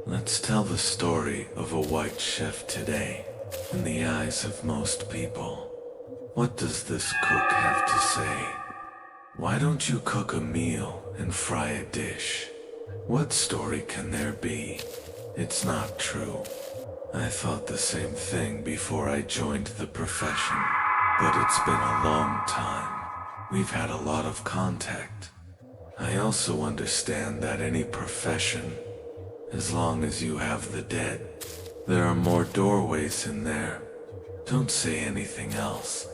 Let's tell the story of a white chef today, in the eyes of most people. What does this cook have to say? Why don't you cook a meal and fry a dish? What story can there be? It's not true. I thought the same thing before I joined the profession, but it's been a long time. We've had a lot of contact. I also understand that any profession, as long as you have the dead, there are more doorways in there. Don't say anything else.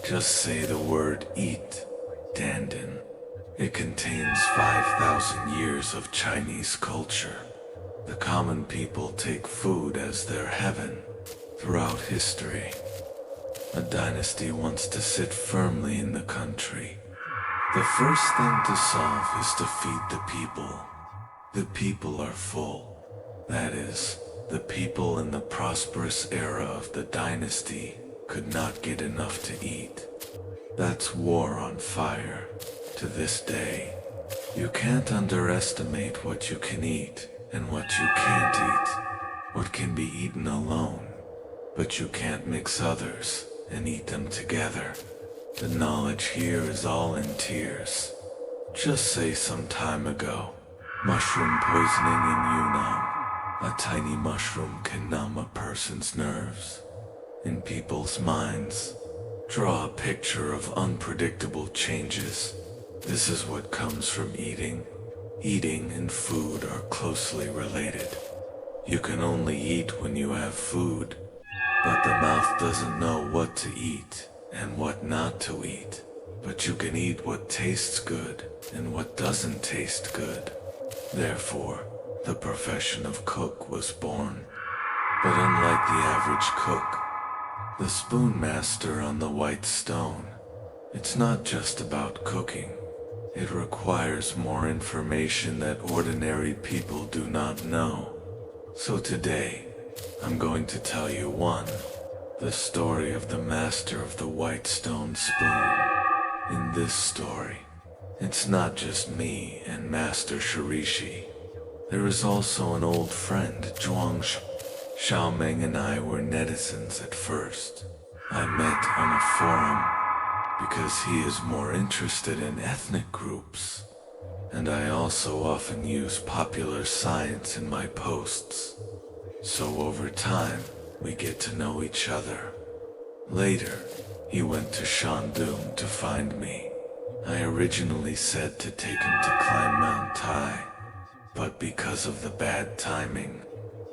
Just say the word eat, Dandan. It contains 5,000 years of Chinese culture. The common people take food as their heaven throughout history. A dynasty wants to sit firmly in the country. The first thing to solve is to feed the people. The people are full. That is, the people in the prosperous era of the dynasty could not get enough to eat. That's war on fire. To this day, you can't underestimate what you can eat and what you can't eat. What can be eaten alone, but you can't mix others and eat them together. The knowledge here is all in tears. Just say some time ago, mushroom poisoning in Yunnan. A tiny mushroom can numb a person's nerves. In people's minds, draw a picture of unpredictable changes. This is what comes from eating. Eating and food are closely related. You can only eat when you have food, but the mouth doesn't know what to eat and what not to eat. But you can eat what tastes good and what doesn't taste good. Therefore, the profession of cook was born. But unlike the average cook, the spoon master on the white stone, it's not just about cooking. It requires more information that ordinary people do not know. So today, I'm going to tell you the story of the master of the white stone spoon. In this story, it's not just me and Master Shirishi. There is also an old friend, Zhuang Xiaoming and I were netizens at first. I met on a forum because he is more interested in ethnic groups, and I also often use popular science in my posts. So over time, we get to know each other. Later, he went to Shandong to find me. I originally said to take him to climb Mount Tai, but because of the bad timing,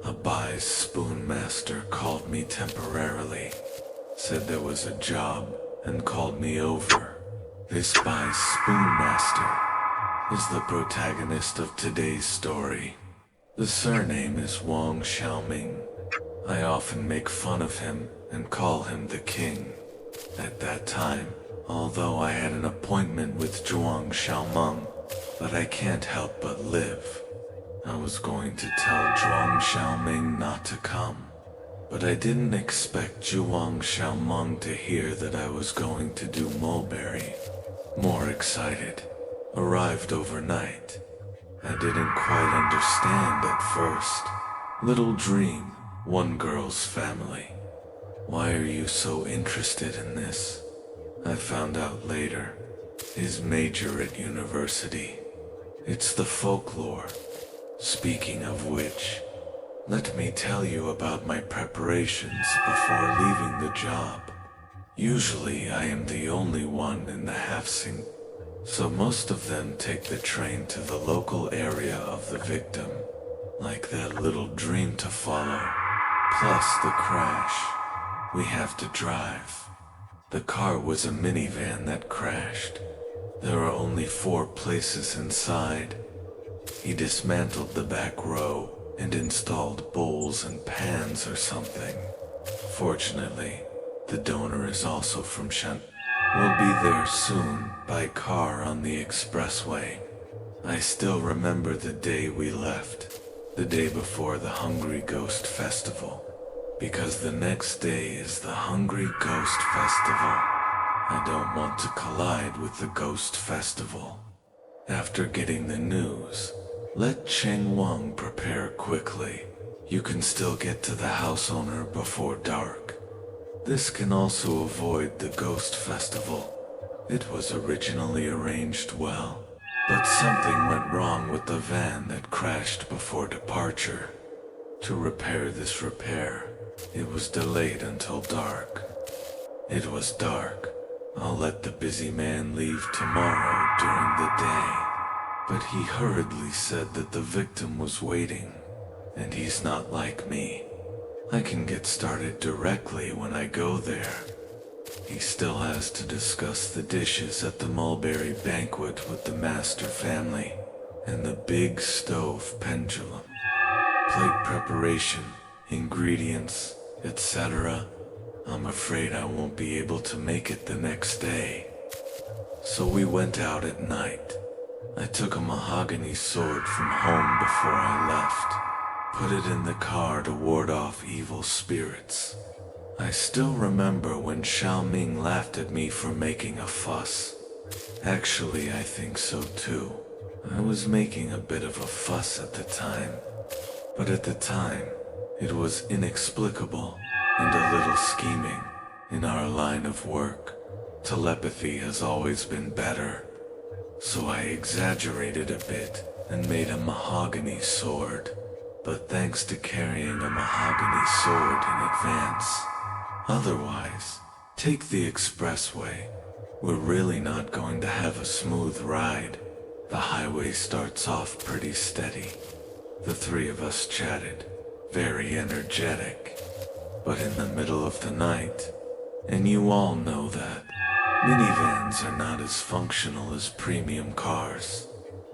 a Bai's spoon master called me temporarily, said there was a job, and called me over. This Bai's spoon master is the protagonist of today's story. The surname is Wang Xiaoming. I often make fun of him and call him the king. At that time, although I had an appointment with Zhuang Xiaomeng, but I can't help but live. I was going to tell Zhuang Xiaoming not to come, but I didn't expect Zhuang Xiaomeng to hear that I was going to do mulberry. More excited. Arrived overnight. I didn't quite understand at first. Little dream, one girl's family. Why are you so interested in this? I found out later. His major at university. It's the folklore. Speaking of which, let me tell you about my preparations before leaving the job. Usually I am the only one in the half-sing, so most of them take the train to the local area of the victim, like that little dream to follow, plus the crash. We have to drive. The car was a minivan that crashed. There are only 4 places inside. He dismantled the back row and installed bowls and pans or something. Fortunately, the donor is also from Shan. We'll be there soon by car on the expressway. I still remember the day we left, the day before the Hungry Ghost Festival, because the next day is the Hungry Ghost Festival. I don't want to collide with the Ghost Festival. After getting the news, Let Cheng Wang prepare quickly. You can still get to the house owner before dark. This can also avoid the ghost festival. It was originally arranged well, but something went wrong with the van that crashed before departure. To repair this repair, it was delayed until dark. It was dark. I'll let the busy man leave tomorrow during the day. But he hurriedly said that the victim was waiting, and he's not like me. I can get started directly when I go there. He still has to discuss the dishes at the mulberry banquet with the master family, and the big stove pendulum. Plate preparation, ingredients, etc. I'm afraid I won't be able to make it the next day. So we went out at night. I took a mahogany sword from home before I left, put it in the car to ward off evil spirits. I still remember when Xiaoming laughed at me for making a fuss. Actually, I think so too. I was making a bit of a fuss at the time. But at the time, it was inexplicable and a little scheming. In our line of work, telepathy has always been better. So I exaggerated a bit and made a mahogany sword. But thanks to carrying a mahogany sword in advance. Otherwise, take the expressway. We're really not going to have a smooth ride. The highway starts off pretty steady. The three of us chatted, very energetic. But in the middle of the night, and you all know that, minivans are not as functional as premium cars.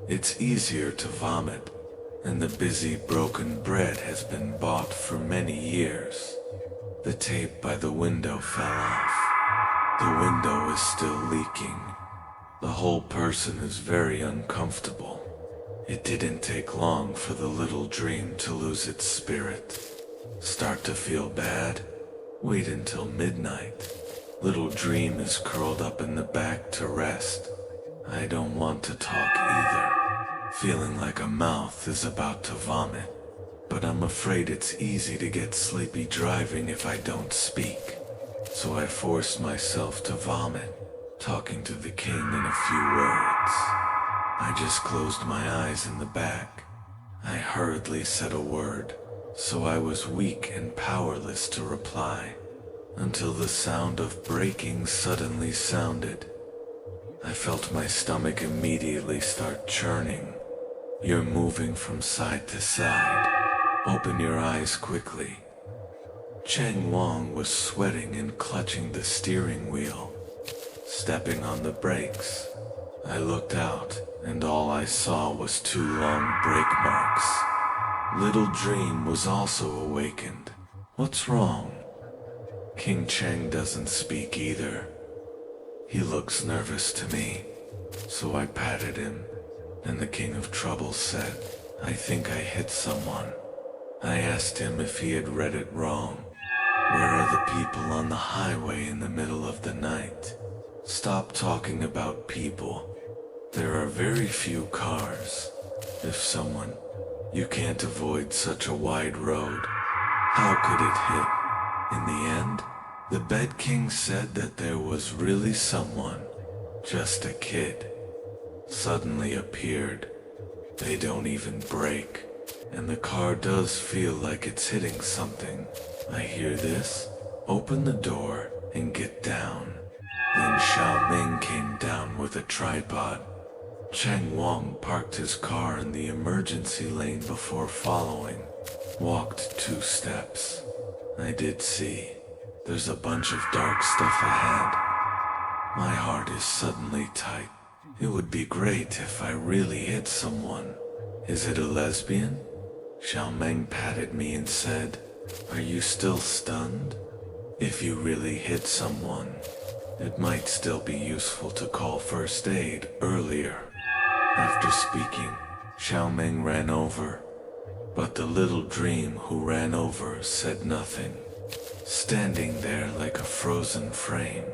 It's easier to vomit, and the busy broken bread has been bought for many years. The tape by the window fell off. The window is still leaking. The whole person is very uncomfortable. It didn't take long for the little dream to lose its spirit. Start to feel bad? Wait until midnight. Little dream is curled up in the back to rest. I don't want to talk either. Feeling like a mouth is about to vomit. But I'm afraid it's easy to get sleepy driving if I don't speak. So I forced myself to vomit, talking to the king in a few words. I just closed my eyes in the back. I hurriedly said a word, so I was weak and powerless to reply, until the sound of breaking suddenly sounded. I felt my stomach immediately start churning. You're moving from side to side. Open your eyes quickly. Cheng Wang was sweating and clutching the steering wheel, stepping on the brakes. I looked out, and all I saw was 2 long brake marks. Little Dream was also awakened. What's wrong? King Cheng doesn't speak either. He looks nervous to me, so I patted him, and the King of Troubles said, I think I hit someone. I asked him if he had read it wrong. Where are the people on the highway in the middle of the night? Stop talking about people. There are very few cars. If someone, you can't avoid such a wide road. How could it hit? In the end, the Bed King said that there was really someone, just a kid, suddenly appeared. They don't even brake, and the car does feel like it's hitting something. I hear this, open the door, and get down. Then Xiao Ming came down with a tripod. Cheng Wang parked his car in the emergency lane before following. Walked 2 steps. I did see. There's a bunch of dark stuff ahead. My heart is suddenly tight. It would be great if I really hit someone. Is it a lesbian? Xiao Meng patted me and said, are you still stunned? If you really hit someone, it might still be useful to call first aid earlier. After speaking, Xiao Meng ran over, but the little dream who ran over said nothing, standing there like a frozen frame.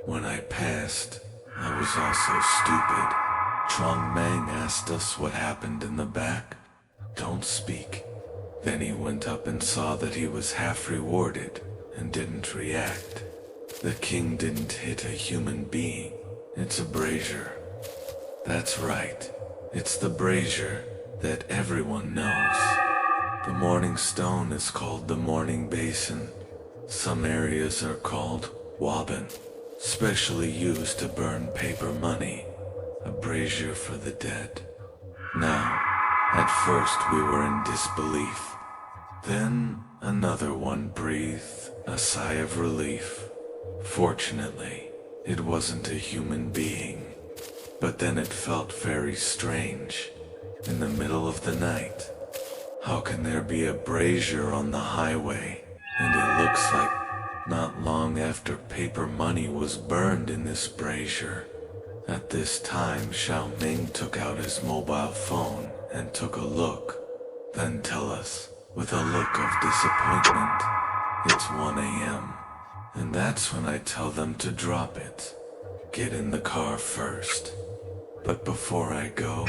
When I passed, I was also stupid. Chuang Mang asked us what happened in the back. Don't speak. Then he went up and saw that he was half rewarded and didn't react. The king didn't hit a human being. It's a brazier. That's right. It's the brazier that everyone knows. The morning stone is called the morning basin. Some areas are called wobbin, specially used to burn paper money, a brazier for the dead. Now, at first we were in disbelief. Then another one breathed a sigh of relief. Fortunately, it wasn't a human being. But then it felt very strange. In the middle of the night. How can there be a brazier on the highway? And it looks like not long after paper money was burned in this brazier. At this time, Xiao Ming took out his mobile phone and took a look. Then tell us, with a look of disappointment, it's 1 a.m. And that's when I tell them to drop it. Get in the car first. But before I go,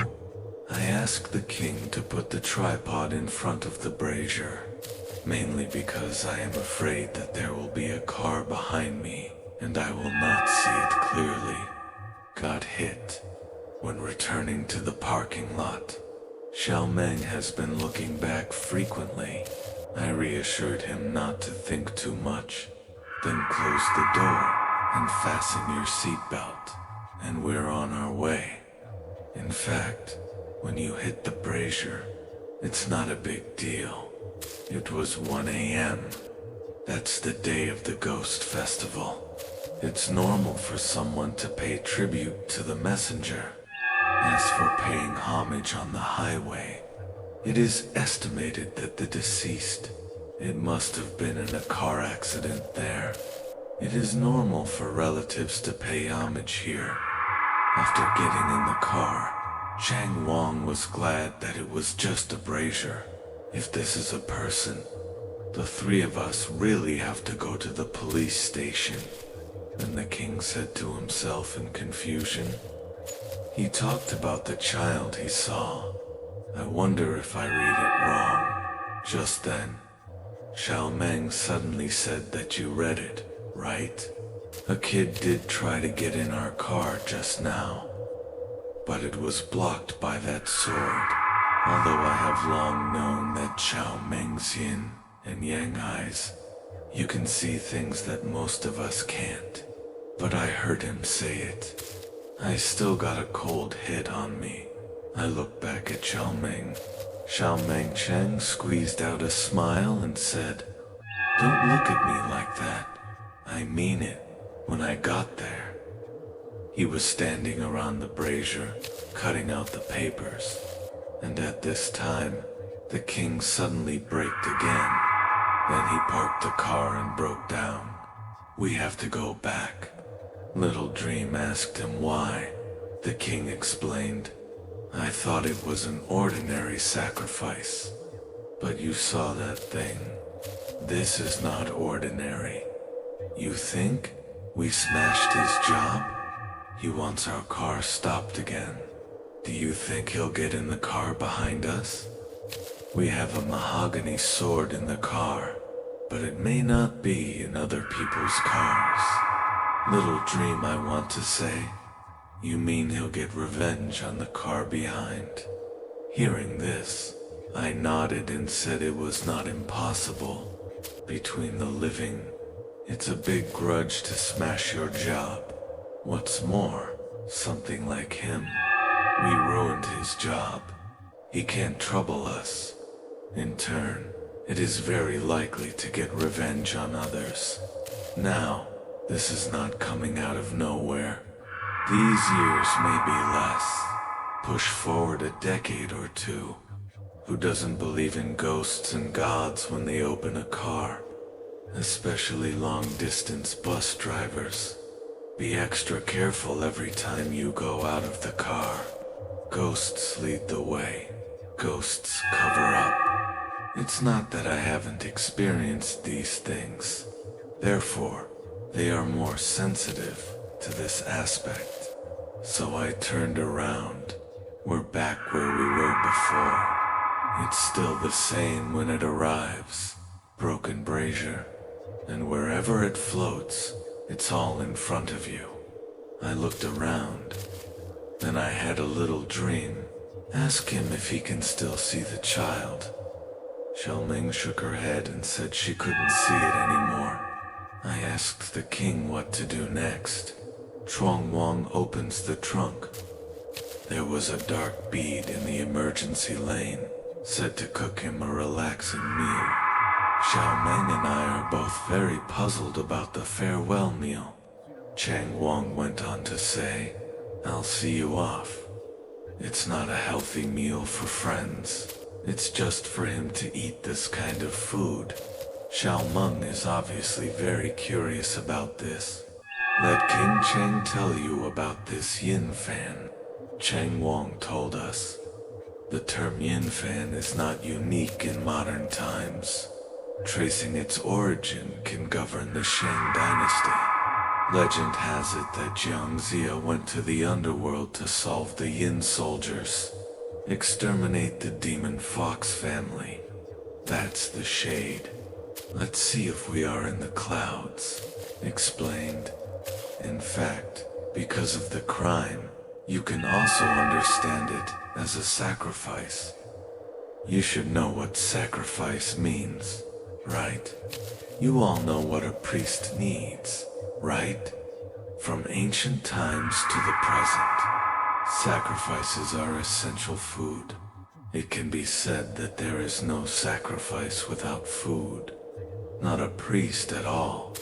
I ask the king to put the tripod in front of the brazier, mainly because I am afraid that there will be a car behind me and I will not see it clearly. Got hit. When returning to the parking lot, Xiao Meng has been looking back frequently. I reassured him not to think too much, then close the door and fasten your seatbelt, and we're on our way. In fact, when you hit the brazier, it's not a big deal. It was 1 a.m. That's the day of the ghost festival. It's normal for someone to pay tribute to the messenger. As for paying homage on the highway, it is estimated that the deceased, it must have been in a car accident there. It is normal for relatives to pay homage here. After getting in the car, Chang Wang was glad that it was just a brazier. If this is a person, the three of us really have to go to the police station. And the king said to himself in confusion. He talked about the child he saw. I wonder if I read it wrong. Just then, Xiao Meng suddenly said that you read it, right? A kid did try to get in our car just now, but it was blocked by that sword. Although I have long known that Xiao Meng's yin and yang eyes, you can see things that most of us can't. But I heard him say it. I still got a cold hit on me. I looked back at Xiao Meng. Xiao Meng Cheng squeezed out a smile and said, "Don't look at me like that. I mean it." When I got there, he was standing around the brazier, cutting out the papers. And at this time, the king suddenly braked again. Then he parked the car and broke down. "We have to go back." Little Dream asked him why. The king explained, "I thought it was an ordinary sacrifice. But you saw that thing. This is not ordinary. You think we smashed his job? He wants our car stopped again. Do you think he'll get in the car behind us? We have a mahogany sword in the car, but it may not be in other people's cars." Little Dream, I want to say, you mean he'll get revenge on the car behind? Hearing this, I nodded and said it was not impossible. Between the living, it's a big grudge to smash your job. What's more, something like him. We ruined his job. He can't trouble us. In turn, it is very likely to get revenge on others. Now, this is not coming out of nowhere. These years may be less. Push forward a decade or two. Who doesn't believe in ghosts and gods when they open a car? Especially long-distance bus drivers. Be extra careful every time you go out of the car. Ghosts lead the way. Ghosts cover up. It's not that I haven't experienced these things. Therefore, they are more sensitive to this aspect. So I turned around. We're back where we were before. It's still the same when it arrives. Broken brazier. And wherever it floats, it's all in front of you. I looked around. Then I had a little dream. Ask him if he can still see the child. Xiaoming shook her head and said she couldn't see it anymore. I asked the king what to do next. Chuang Wang opens the trunk. There was a dark bead in the emergency lane, said to cook him a relaxing meal. Xiaoming and I are both very puzzled about the farewell meal. Chang Wang went on to say, I'll see you off. It's not a healthy meal for friends. It's just for him to eat this kind of food. Xiao Meng is obviously very curious about this. Let King Cheng tell you about this yin fan. Chang Wang told us. The term yin fan is not unique in modern times. Tracing its origin can govern the Shang dynasty. Legend has it that Jiang Zia went to the underworld to solve the yin soldiers. Exterminate the demon fox family. That's the shade. Let's see if we are in the clouds, explained. In fact, because of the crime, you can also understand it as a sacrifice. You should know what sacrifice means, right? You all know what a priest needs, right? From ancient times to the present, sacrifices are essential food. It can be said that there is no sacrifice without food. Not a priest at all,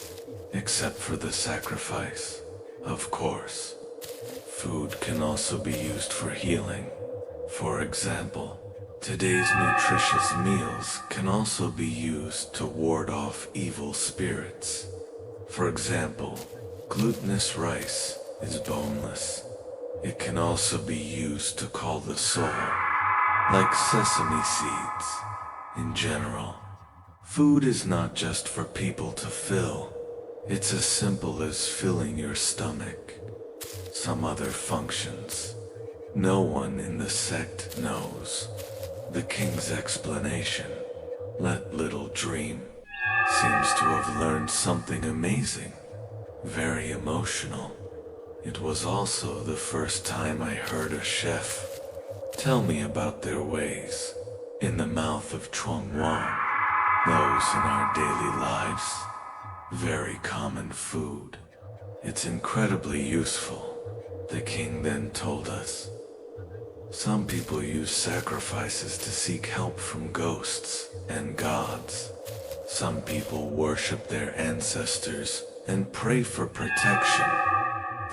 except for the sacrifice, of course. Food can also be used for healing. For example, today's nutritious meals can also be used to ward off evil spirits. For example, glutinous rice is boneless. It can also be used to call the soul, like sesame seeds. In general, food is not just for people to fill. It's as simple as filling your stomach. Some other functions no one in the sect knows. The king's explanation, let little dream, seems to have learned something amazing, very emotional. It was also the first time I heard a chef tell me about their ways in the mouth of Chuang Wang. Those in our daily lives, very common food. It's incredibly useful, the king then told us. Some people use sacrifices to seek help from ghosts and gods. Some people worship their ancestors and pray for protection.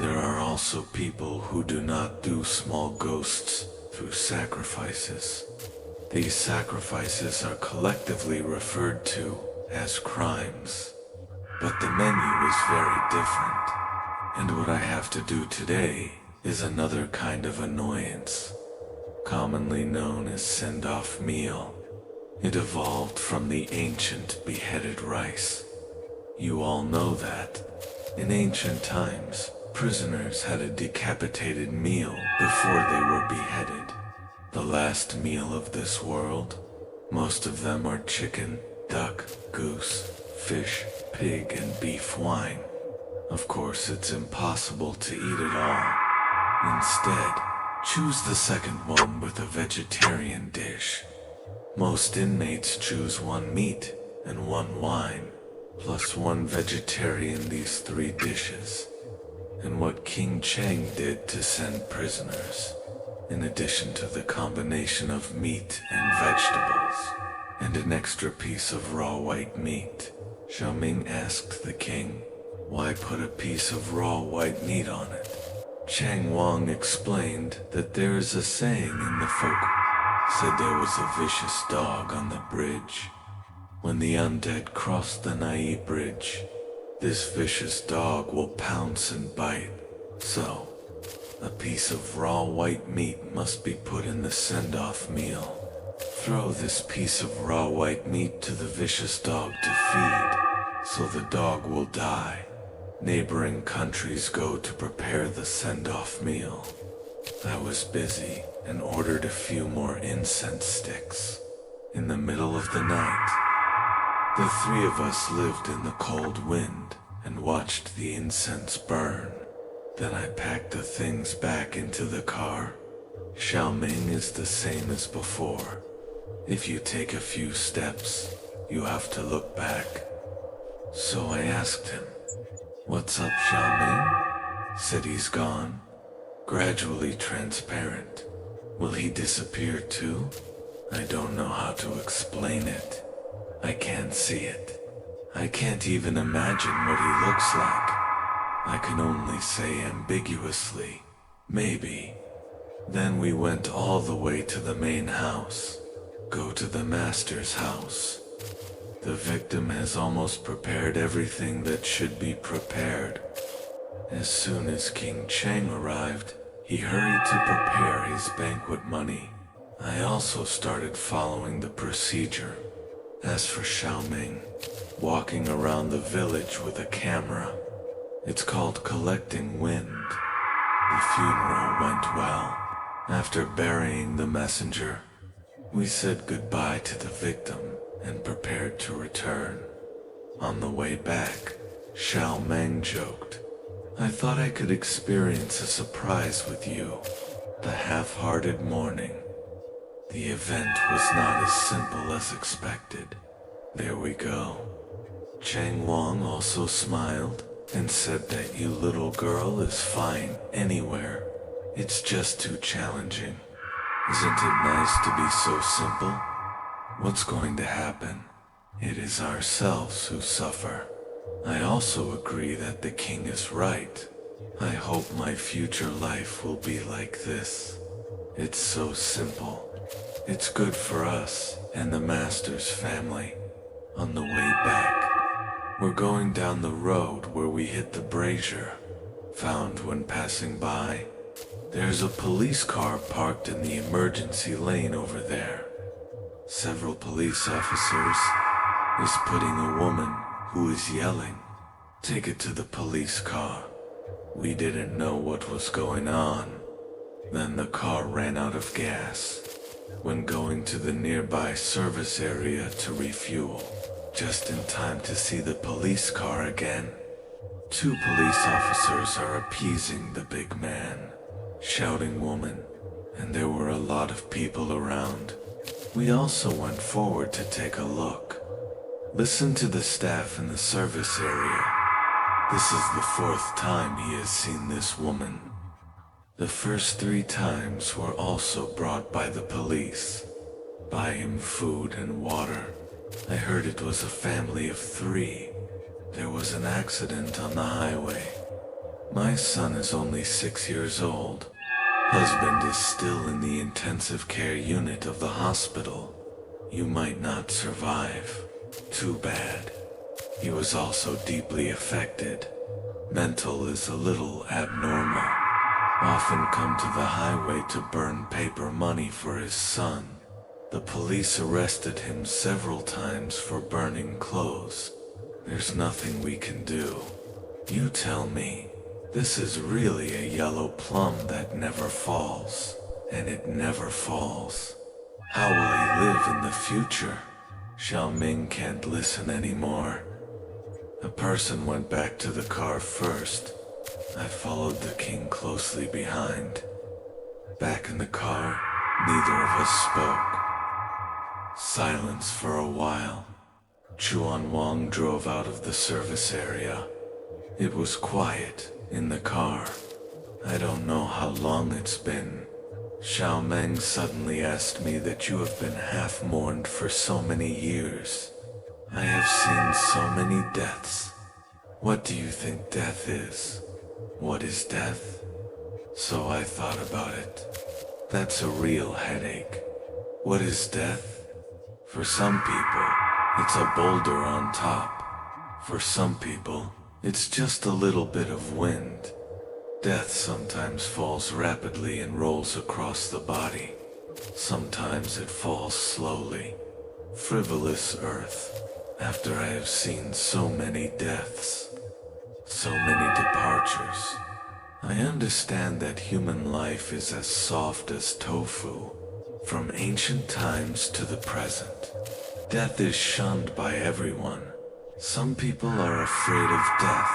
There are also people who do not do small ghosts through sacrifices. These sacrifices are collectively referred to as crimes. But the menu is very different. And what I have to do today is another kind of annoyance, commonly known as send-off meal. It evolved from the ancient beheaded rice. You all know that. In ancient times, prisoners had a decapitated meal before they were beheaded. The last meal of this world. Most of them are chicken, duck, goose, fish, pig, and beef wine. Of course, it's impossible to eat it all. Instead, choose the second one with a vegetarian dish. Most inmates choose one meat and one wine, plus one vegetarian these 3 dishes. And what King Cheng did to send prisoners, in addition to the combination of meat and vegetables, and an extra piece of raw white meat. Xiaoming asked the king, why put a piece of raw white meat on it? Chang Wang explained that there is a saying in the folk, said there was a vicious dog on the bridge. When the undead cross the Nai bridge, this vicious dog will pounce and bite. So, a piece of raw white meat must be put in the send-off meal. Throw this piece of raw white meat to the vicious dog to feed, so the dog will die. Neighboring countries go to prepare the send-off meal. I was busy and ordered a few more incense sticks. In the middle of the night, the three of us lived in the cold wind and watched the incense burn. Then I packed the things back into the car. Xiaoming is the same as before. If you take a few steps, you have to look back. So I asked him, "What's up, Xiaoming?" Said he's gone. Gradually transparent. Will he disappear too? I don't know how to explain it. I can't see it. I can't even imagine what he looks like. I can only say ambiguously, maybe. Then we went all the way to the main house. Go to the master's house. The victim has almost prepared everything that should be prepared. As soon as King Cheng arrived, he hurried to prepare his banquet money. I also started following the procedure. As for Xiaoming, walking around the village with a camera. It's called collecting wind. The funeral went well. After burying the messenger, we said goodbye to the victim and prepared to return. On the way back, Xiaoming joked, "I thought I could experience a surprise with you." The half-hearted mourning. The event was not as simple as expected. There we go. Chang Wang also smiled and said that you little girl is fine anywhere. It's just too challenging. Isn't it nice to be so simple? What's going to happen? It is ourselves who suffer. I also agree that the king is right. I hope my future life will be like this. It's so simple. It's good for us and the master's family. On the way back, we're going down the road where we hit the brazier, found when passing by. There's a police car parked in the emergency lane over there. Several police officers is putting a woman who is yelling, "Take it to the police car." We didn't know what was going on. Then the car ran out of gas when going to the nearby service area to refuel, just in time to see the police car again. Two police officers are appeasing the big man, shouting woman, and there were a lot of people around. We also went forward to take a look. Listen to the staff in the service area. This is the 4th time he has seen this woman. The first 3 times were also brought by the police. Buy him food and water. I heard it was a family of 3. There was an accident on the highway. My son is only 6 years old. Husband is still in the intensive care unit of the hospital. You might not survive. Too bad. He was also deeply affected. Mental is a little abnormal. Often come to the highway to burn paper money for his son. The police arrested him several times for burning clothes. There's nothing we can do. You tell me. This is really a yellow plum that never falls, and it never falls. How will he live in the future? Xiaoming can't listen anymore. A person went back to the car first. I followed the king closely behind. Back in the car, neither of us spoke. Silence for a while. Chuan Wang drove out of the service area. It was quiet in the car. I don't know how long it's been. Xiaoming suddenly asked me that you have been half-mourned for so many years. I have seen so many deaths. What do you think death is? What is death? So I thought about it. That's a real headache. What is death? For some people, it's a boulder on top. For some people, it's just a little bit of wind. Death sometimes falls rapidly and rolls across the body. Sometimes it falls slowly. Frivolous earth. After I have seen so many deaths. So many departures. I understand that human life is as soft as tofu, from ancient times to the present. Death is shunned by everyone. Some people are afraid of death.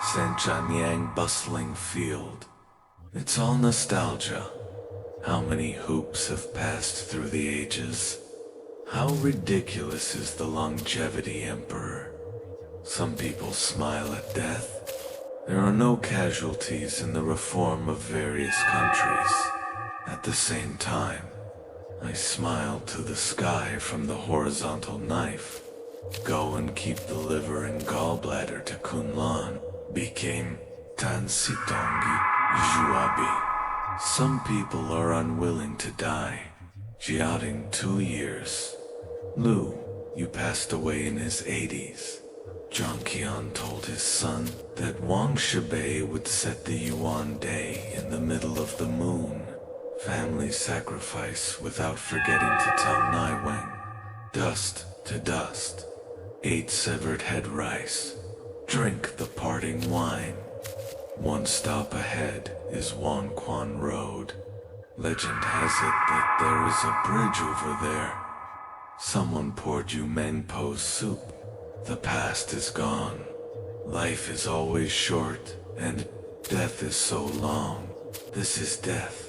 Sanchanyang bustling field. It's all nostalgia. How many hoops have passed through the ages? How ridiculous is the longevity emperor? Some people smile at death. There are no casualties in the reform of various countries. At the same time, I smile to the sky from the horizontal knife. Go and keep the liver and gallbladder to Kunlan became Tansitongi Juabi. Some people are unwilling to die. Jiating 2 years. Lu, you passed away in his 80s. Zhangqian told his son that Wang Shibei would set the Yuan Day in the middle of the moon. Family sacrifice without forgetting to tell Naiweng. Dust to dust. 8 severed head rice. Drink the parting wine. 1 stop ahead is Wanquan Road. Legend has it that there is a bridge over there. Someone poured you Mengpo's soup. The past is gone. Life is always short, and death is so long. This is death.